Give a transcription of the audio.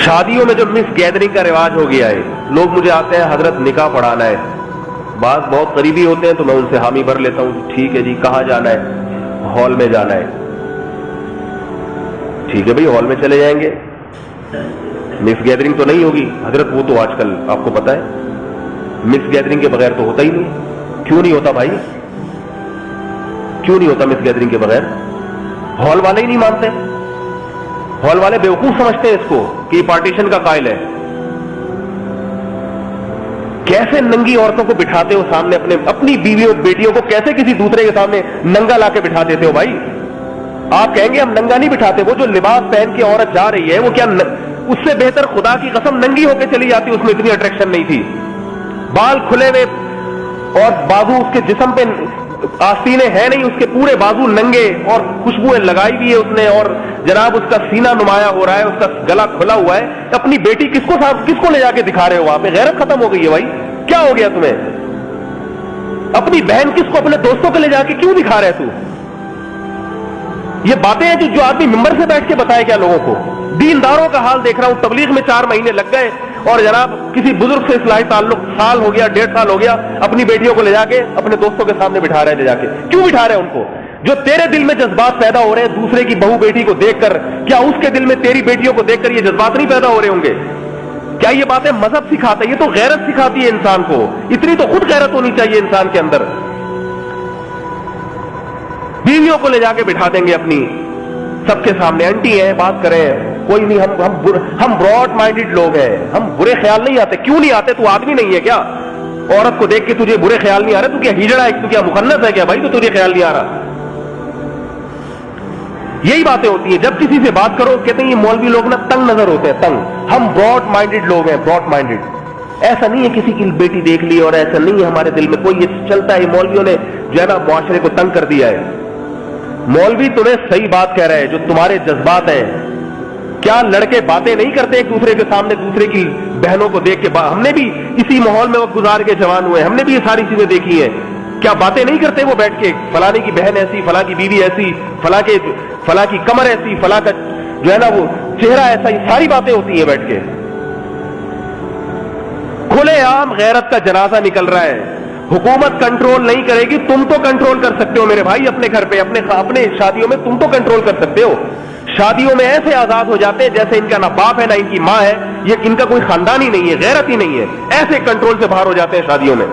شادیوں میں جو مس گیدرنگ کا رواج ہو گیا ہے، لوگ مجھے آتے ہیں حضرت نکاح پڑھانا ہے، بعض بہت قریبی ہوتے ہیں تو میں ان سے حامی بھر لیتا ہوں، ٹھیک ہے جی کہاں جانا ہے؟ ہال میں جانا ہے، ٹھیک ہے بھائی ہال میں چلے جائیں گے، مس گیدرنگ تو نہیں ہوگی حضرت، وہ تو آج کل آپ کو پتا ہے مس گیدرنگ کے بغیر تو ہوتا ہی نہیں۔ کیوں نہیں ہوتا بھائی؟ کیوں نہیں ہوتا مس گیدرنگ کے بغیر؟ ہال والے ہی نہیں مانتے، ہال والے بیوقوف سمجھتے ہیں اس کو کہ یہ پارٹیشن کا قائل ہے۔ کیسے ننگی عورتوں کو بٹھاتے ہو سامنے، اپنی بیویوں بیٹیوں کو کیسے کسی دوسرے کے سامنے ننگا لا کے بٹھا دیتے ہو بھائی؟ آپ کہیں گے ہم ننگا نہیں بٹھاتے، وہ جو لباس پہن کے عورت جا رہی ہے وہ کیا اس سے بہتر خدا کی قسم ننگی ہو کے چلی جاتی، اس میں اتنی اٹریکشن نہیں تھی، بال کھلے ہوئے اور بازو اس کے جسم پہ آستینے ہیں نہیں، اس کے پورے بازو ننگے اور خوشبوئیں لگائی ہوئی ہے اس نے، اور جناب اس کا سینہ نمایاں ہو رہا ہے، اس کا گلا کھلا ہوا ہے۔ اپنbe بیٹی کس کو لے جا کے دکھا رہے ہو؟ وہاں پہ غیرت ختم ہو گئی ہے بھائی، کیا ہو گیا تمہیں؟ اپنی بہن کس کو اپنے دوستوں کو لے جا کے کیوں دکھا رہے تو؟ یہ باتیں ہیں جو آدمی ممبر سے بیٹھ کے بتائے کیا لوگوں کو؟ دینداروں کا حال دیکھ رہا ہوں، تبلیغ میں 4 مہینے لگ گئے اور جناب کسی بزرگ سے اصلاحی تعلق سال ہو گیا، 1.5 سال ہو گیا، اپنی بیٹیوں کو لے جا کے اپنے دوستوں کے سامنے بٹھا رہے ہیں، لے جا کے کیوں بٹھا رہے ہیں ان کو؟ جو تیرے دل میں جذبات پیدا ہو رہے ہیں دوسرے کی بہو بیٹی کو دیکھ کر، کیا اس کے دل میں تیری بیٹیوں کو دیکھ کر یہ جذبات نہیں پیدا ہو رہے ہوں گے؟ کیا یہ باتیں مذہب سکھاتا ہے؟ یہ تو غیرت سکھاتی ہے انسان کو، اتنی تو خود غیرت ہونی چاہیے انسان کے اندر۔ بیویوں کو لے جا کے بٹھا دیں گے اپنی سب کے سامنے، انٹی ہیں بات کریں، کوئی نہیں، ہم براڈ مائنڈڈ لوگ ہیں، ہم برے خیال نہیں آتے۔ کیوں نہیں آتے؟ تو آدمی نہیں ہے کیا؟ عورت کو دیکھ کے تجھے برے خیال نہیں آ رہے؟ تو کیا ہجڑا ہے؟ تو کیا مخنث ہے کیا بھائی تو تجھے خیال نہیں آ رہا؟ یہی باتیں ہوتی ہیں جب کسی سے بات کرو، کہتے ہیں یہ مولوی لوگ نا تنگ نظر ہوتے ہیں، تنگ۔ ہم براڈ مائنڈڈ لوگ ہیں، براڈ مائنڈڈ۔ ایسا نہیں ہے کسی کی بیٹی دیکھ لی اور ایسا نہیں ہے ہمارے دل میں کوئی، یہ چلتا ہے، مولویوں نے جو ہے نا معاشرے کو تنگ کر دیا ہے۔ مولوی تمہیں صحیح بات کہہ رہا ہے، جو تمہارے جذبات ہیں، کیا لڑکے باتیں نہیں کرتے ایک دوسرے کے سامنے دوسرے کی بہنوں کو دیکھ کے؟ ہم نے بھی اسی ماحول میں وقت گزار کے جوان ہوئے، ہم نے بھی یہ ساری چیزیں دیکھی ہیں۔ کیا باتیں نہیں کرتے وہ بیٹھ کے، فلاں کی بہن ایسی، فلاں کی بیوی ایسی، فلاں کی کمر ایسی، فلاں کا جو ہے نا وہ چہرہ ایسا، یہ ساری باتیں ہوتی ہیں بیٹھ کے۔ کھلے عام غیرت کا جنازہ نکل رہا ہے۔ حکومت کنٹرول نہیں کرے گی، تم تو کنٹرول کر سکتے ہو میرے بھائی، اپنے گھر پہ، اپنے شادیوں میں تم تو کنٹرول کر سکتے ہو۔ شادیوں میں ایسے آزاد ہو جاتے ہیں جیسے ان کا نہ باپ ہے نہ ان کی ماں ہے، یہ ان کا کوئی خاندان ہی نہیں ہے، غیرت ہی نہیں ہے، ایسے کنٹرول سے باہر ہو جاتے ہیں شادیوں میں۔